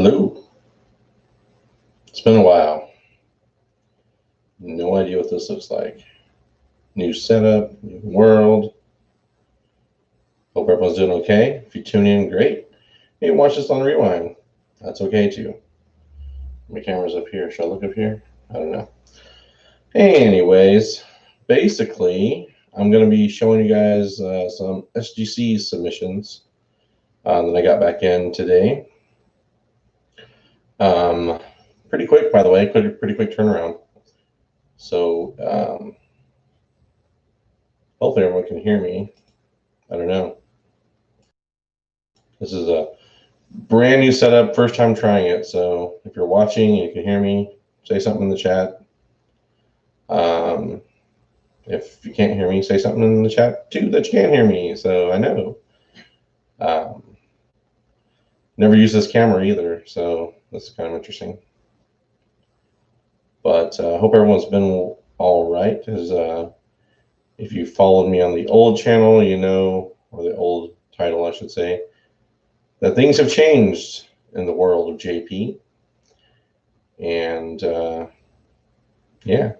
Hello. It's been a while. No idea what this looks like. New setup, new world. Hope everyone's doing okay. If you tune in, great. Hey, watch this on rewind. That's okay too. My camera's up here. Should I look up here? I don't know. Anyways, basically, I'm going to be showing you guys some SGC submissions that I got back in today. Pretty quick, by the way, pretty quick turnaround. So hopefully everyone can hear me. I don't know. This is a brand new setup, first time trying it. So if you're watching and you can hear me, say something in the chat. If you can't hear me, say something in the chat too that you can't hear me, so I know. Never used this camera either, so that's kind of interesting. But I hope everyone's been all right, because if you followed me on the old channel, you know, or the old title, I should say, that things have changed in the world of JP. And yeah,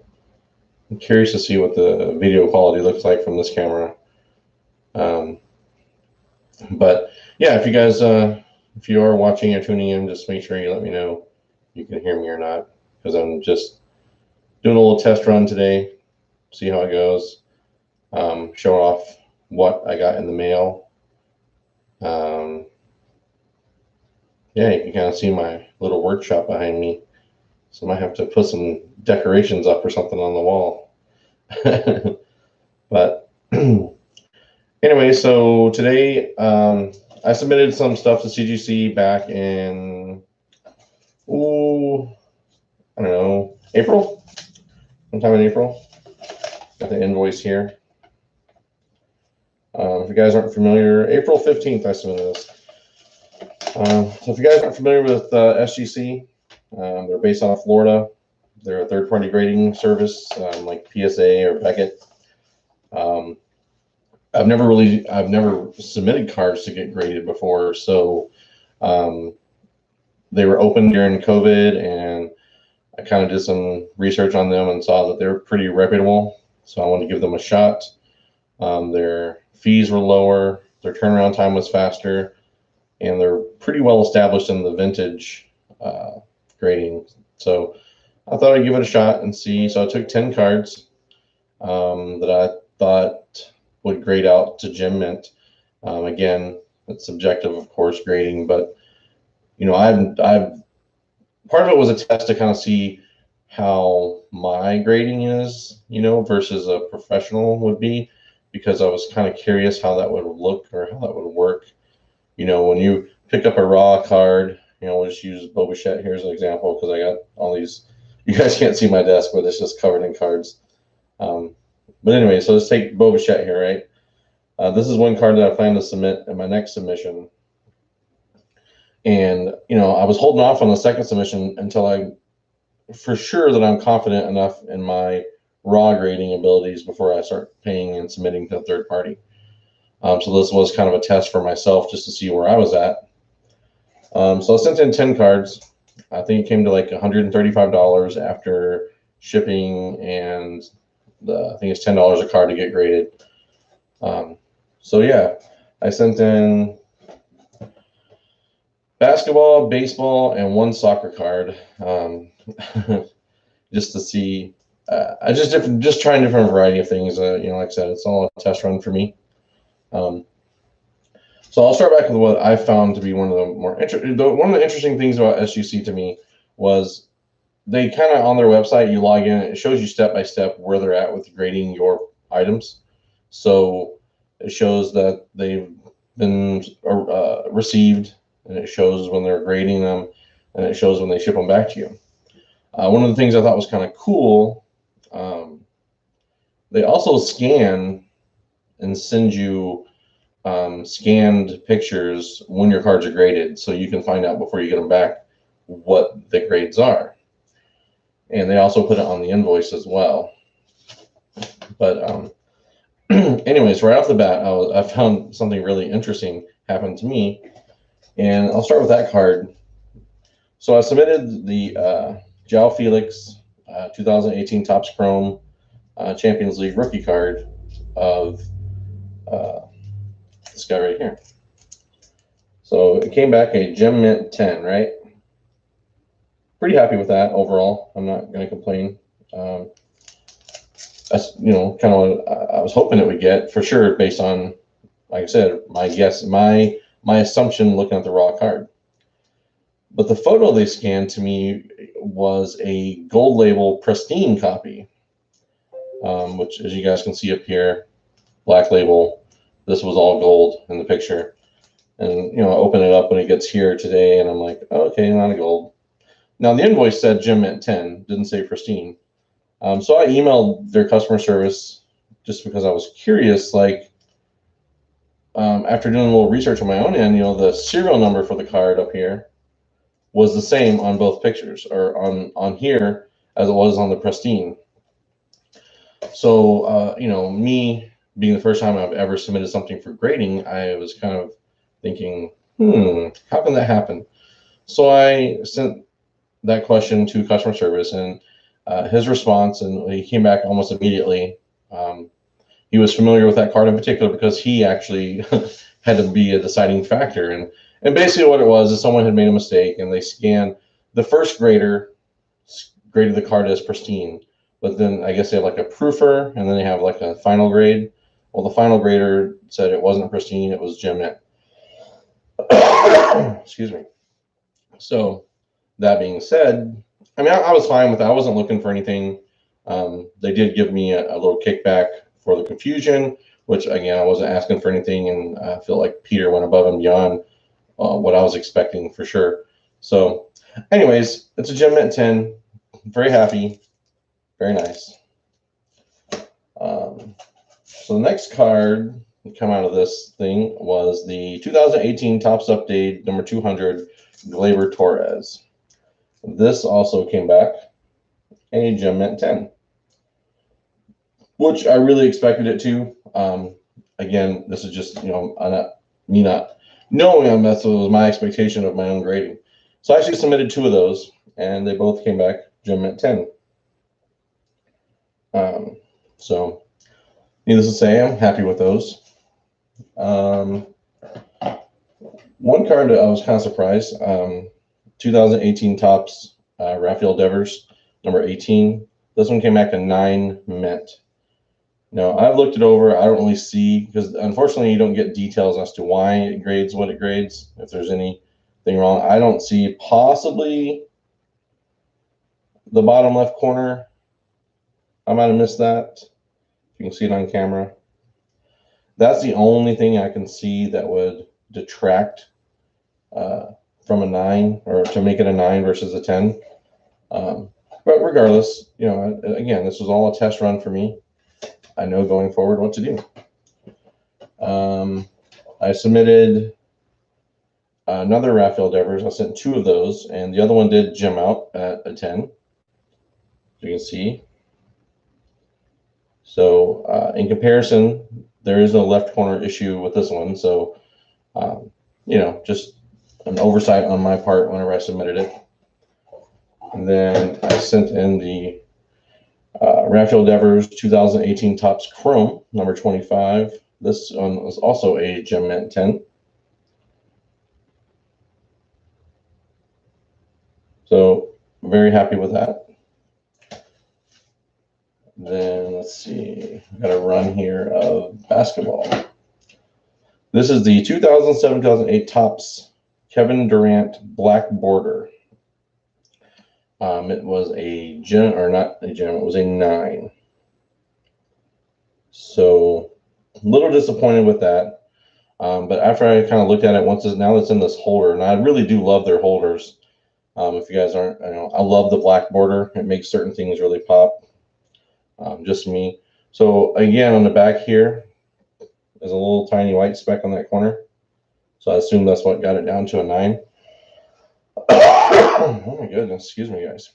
I'm curious to see what the video quality looks like from this camera. But yeah, if you guys, if you are watching or tuning in, just make sure you let me know if you can hear me or not, because I'm just doing a little test run today, see how it goes, show off what I got in the mail. Yeah, you can kind of see my little workshop behind me. So I might have to put some decorations up or something on the wall. But anyway, so today I submitted some stuff to CGC back in, I don't know, April? Sometime in April. Got the invoice here. If you guys aren't familiar, April 15th I submitted this. So if you guys aren't familiar with SGC, they're based out of Florida. They're a third-party grading service like PSA or Beckett. I've never submitted cards to get graded before, so they were open during COVID, and I kind of did some research on them and saw that they're pretty reputable, so I wanted to give them a shot. Their fees were lower, their turnaround time was faster, and they're pretty well established in the vintage grading. So I thought I'd give it a shot and see. So I took 10 cards that I thought would grade out to gem mint. Again, it's subjective, of course, grading, but you know, I've part of it was a test to kind of see how my grading is, you know, versus a professional would be, because I was kind of curious how that would look or how that would work. You know, when you pick up a raw card, you know, we'll just use Bobichette here as an example, because I got all these. You guys can't see my desk, but it's just covered in cards. But anyway, so let's take Bobichette here, right? This is one card that I plan to submit in my next submission. And, you know, I was holding off on the second submission until I, for sure that I'm confident enough in my raw grading abilities before I start paying and submitting to a third party. So this was kind of a test for myself just to see where I was at. So I sent in 10 cards. I think it came to like $135 after shipping, and I think it's $10 a card to get graded. So yeah, I sent in basketball, baseball, and one soccer card, just to see. I just trying different variety of things. You know, like I said, it's all a test run for me. So I'll start back with what I found to be one of the more one of the interesting things about SGC to me was they kind of, on their website, you log in, it shows you step by step where they're at with grading your items. So it shows that they've been received, and it shows when they're grading them, and it shows when they ship them back to you. One of the things I thought was kind of cool, they also scan and send you scanned pictures when your cards are graded, so you can find out before you get them back what the grades are. And they also put it on the invoice as well. But anyways, right off the bat, I found something really interesting happened to me, and I'll start with that card. So I submitted the Joao Felix 2018 Topps Chrome Champions League rookie card of this guy right here. So it came back a Gem Mint 10, right? Pretty happy with that overall. I'm not going to complain. That's, you know, kind of what I was hoping it would get for sure, based on, like I said, my guess, my assumption looking at the raw card. But the photo they scanned to me was a gold label pristine copy, which, as you guys can see up here, black label. This was all gold in the picture. And, you know, I open it up when it gets here today, and I'm like, oh, okay, not a gold. Now, the invoice said Gem Mint 10, didn't say pristine. So I emailed their customer service just because I was curious, like, after doing a little research on my own end, you know, the serial number for the card up here was the same on both pictures, or on here, as it was on the pristine. So, you know, me being the first time I've ever submitted something for grading, I was kind of thinking, how can that happen? So I sent that question to customer service, and his response, and he came back almost immediately. He was familiar with that card in particular because he actually had to be a deciding factor. And basically what it was is someone had made a mistake, and they scanned, the first grader graded the card as pristine, but then I guess they have like a proofer, and then they have like a final grade. Well, the final grader said it wasn't pristine, it was Gem Mint. Excuse me. So that being said, I mean, I was fine with that. I wasn't looking for anything. They did give me a little kickback for the confusion, which, again, I wasn't asking for anything, and I feel like Peter went above and beyond what I was expecting for sure. So anyways, it's a Gem Mint 10. Very happy. Very nice. So the next card that come out of this thing was the 2018 Topps Update number 200 Gleyber Torres. This also came back a Gem Mint 10, which I really expected it to. Again, this is just, you know, me not knowing them. That was my expectation of my own grading. So I actually submitted 2 of those, and they both came back Gem Mint 10. So needless to say, I'm happy with those. One card that I was kind of surprised, 2018 Topps Rafael Devers, number 18. This one came back a 9 mint. Now, I've looked it over. I don't really see, because unfortunately you don't get details as to why it grades what it grades, if there's anything wrong. I don't see, possibly the bottom left corner. I might have missed that. You can see it on camera. That's the only thing I can see that would detract from a 9, or to make it a 9 versus a 10. But regardless, you know, again, this was all a test run for me. I know going forward what to do. I submitted another Rafael Devers. I sent 2 of those, and the other one did gem out at a 10. You can see. So in comparison, there is a left corner issue with this one. So, you know, just an oversight on my part whenever I submitted it. And then I sent in the Rafael Devers 2018 Topps Chrome, number 25. This one was also a Gem Mint 10. So very happy with that. Then let's see, I've got a run here of basketball. This is the 2007-2008 Topps Kevin Durant black border. It was a gem, or not a gem, it was a 9. So a little disappointed with that. But after I kind of looked at it, now that's in this holder, and I really do love their holders. If you guys aren't, I love the black border. It makes certain things really pop. Just me. So again, on the back here, there's a little tiny white speck on that corner. So I assume that's what got it down to a 9. Oh my goodness, excuse me, guys.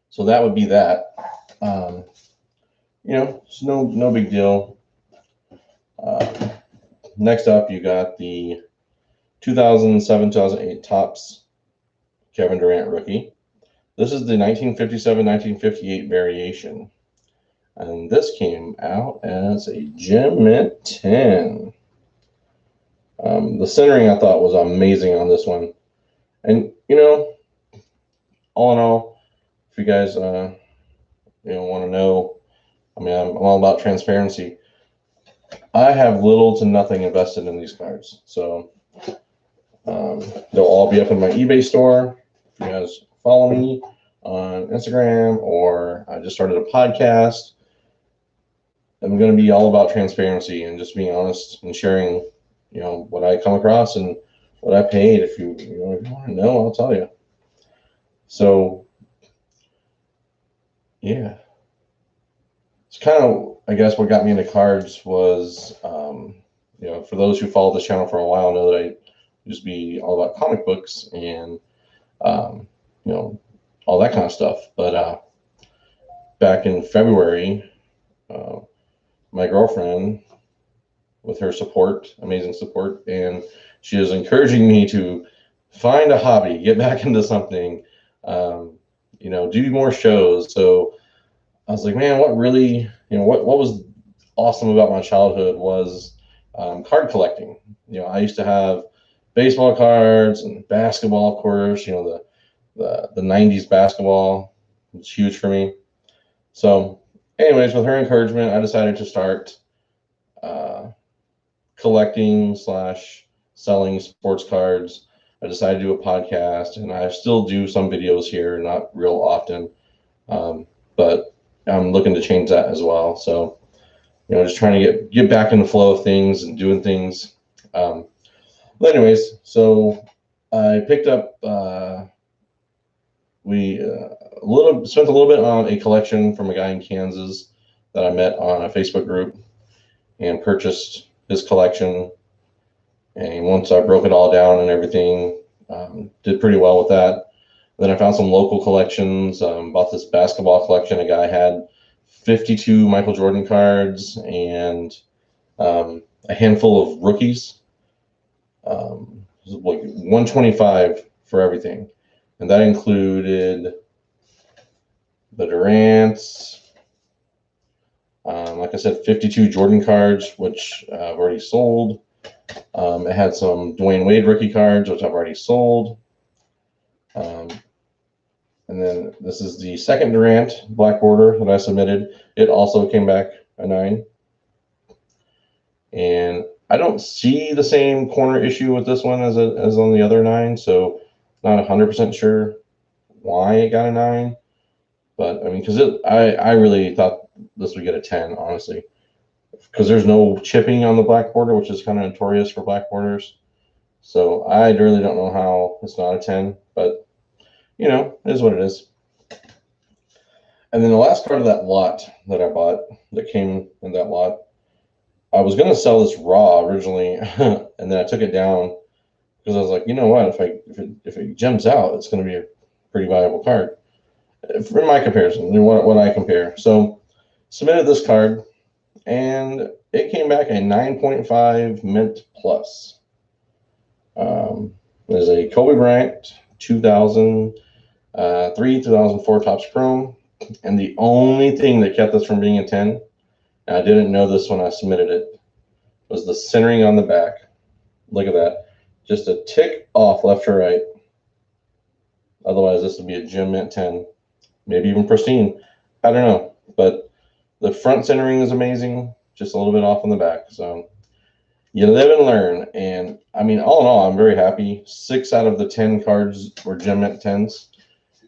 So that would be that. You know, it's no big deal. Next up, you got the 2007-2008 Topps Kevin Durant rookie. This is the 1957-1958 variation. And this came out as a Gem Mint 10. The centering I thought was amazing on this one. And, you know, all in all, if you guys, want to know, I mean, I'm all about transparency. I have little to nothing invested in these cards. So they'll all be up in my eBay store. If you guys follow me on Instagram, or I just started a podcast, I'm going to be all about transparency and just being honest and sharing, what I come across and what I paid. If you want to know, I'll tell you. So, yeah. It's kind of, I guess, what got me into cards was, for those who follow this channel for a while know that I used to be all about comic books and, all that kind of stuff. But back in February, my girlfriend, with her support, amazing support, and she is encouraging me to find a hobby, get back into something, do more shows. So I was like, man, what really, what was awesome about my childhood was card collecting. I used to have baseball cards and basketball, of course. The 90s basketball was huge for me. So anyways, with her encouragement, I decided to start collecting / selling sports cards. I decided to do a podcast, and I still do some videos here, not real often, but I'm looking to change that as well. So, just trying to get back in the flow of things and doing things. But anyways, so I picked up, we spent a little bit on a collection from a guy in Kansas that I met on a Facebook group, and purchased his collection. And once I broke it all down and everything, did pretty well with that. Then I found some local collections, bought this basketball collection. A guy had 52 Michael Jordan cards and a handful of rookies. It was like $125 for everything. And that included the Durants, like I said, 52 Jordan cards, which I've already sold. It had some Dwayne Wade rookie cards, which I've already sold. And then this is the second Durant black border that I submitted. It also came back a 9. And I don't see the same corner issue with this one as on the other 9, so not 100% sure why it got a 9. But I mean, because I really thought this would get a 10, honestly, because there's no chipping on the black border, which is kind of notorious for black borders. So I really don't know how it's not a 10, but it is what it is. And then the last card of that lot that I bought, that came in that lot, I was going to sell this raw originally, and then I took it down because I was like, you know what, if it gems out, it's going to be a pretty valuable card. For my comparison, what I compare. So submitted this card, and it came back a 9.5 Mint Plus. There's a Kobe Bryant 2003-2004 Topps Chrome, and the only thing that kept this from being a 10, and I didn't know this when I submitted it, was the centering on the back. Look at that, just a tick off left to right. Otherwise, this would be a Gem Mint 10, maybe even pristine. I don't know, but the front centering is amazing, just a little bit off on the back. So you live and learn. And I mean, all in all, I'm very happy. 6 out of the 10 cards were Gem Mint 10s.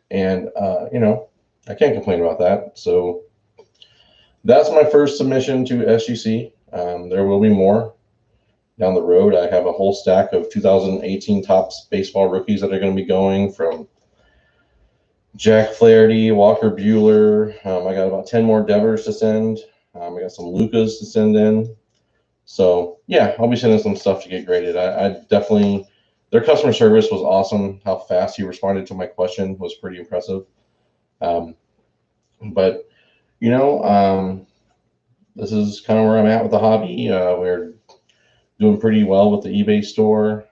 And, I can't complain about that. So that's my first submission to SGC. There will be more down the road. I have a whole stack of 2018 Topps baseball rookies that are going to be going, from Jack Flaherty, Walker Buehler. I got about 10 more Devers to send. I got some Lucas to send in. So yeah, I'll be sending some stuff to get graded. I definitely, their customer service was awesome. How fast he responded to my question was pretty impressive. But this is kind of where I'm at with the hobby. We're doing pretty well with the eBay store.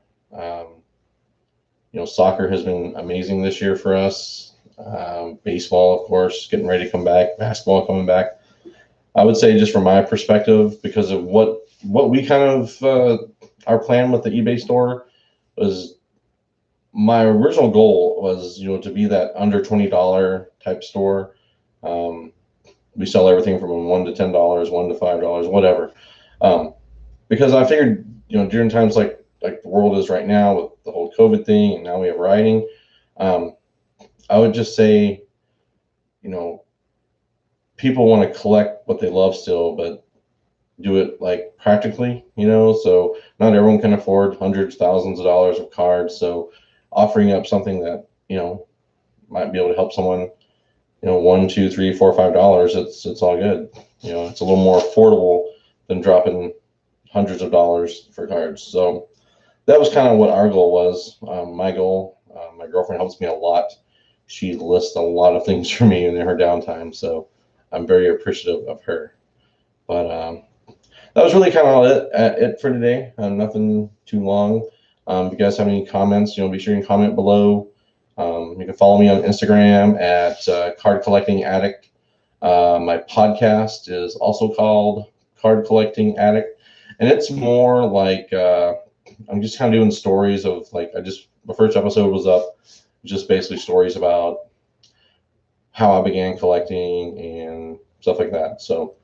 Soccer has been amazing this year for us. Baseball, of course, getting ready to come back. Basketball coming back. I would say, just from my perspective, because of what we kind of our plan with the eBay store was, my original goal was, to be that under $20 type store. We sell everything from $1 to $10, $1 to $5, whatever. Because I figured, during times like the world is right now with the whole COVID thing, and now we have rioting, I would just say, people want to collect what they love still, but do it like practically, so not everyone can afford hundreds, thousands of dollars of cards. So offering up something that, might be able to help someone, $1, $2, $3, $4, $5, it's all good. It's a little more affordable than dropping hundreds of dollars for cards. So that was kind of what our goal was. My goal, my girlfriend helps me a lot. She lists a lot of things for me in her downtime, so I'm very appreciative of her. But that was really kind of it for today. Nothing too long. If you guys have any comments, be sure you can comment below. You can follow me on Instagram at Card Collecting Addict. My podcast is also called Card Collecting Addict, and it's more like I'm just kind of doing stories of, like, the first episode was up, just basically stories about how I began collecting and stuff like that. So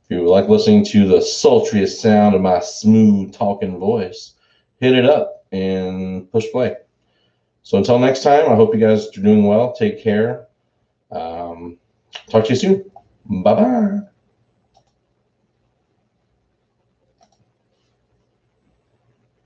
if you like listening to the sultriest sound of my smooth talking voice, hit it up and push play. So until next time, I hope you guys are doing well. Take care. Talk to you soon. Bye-bye.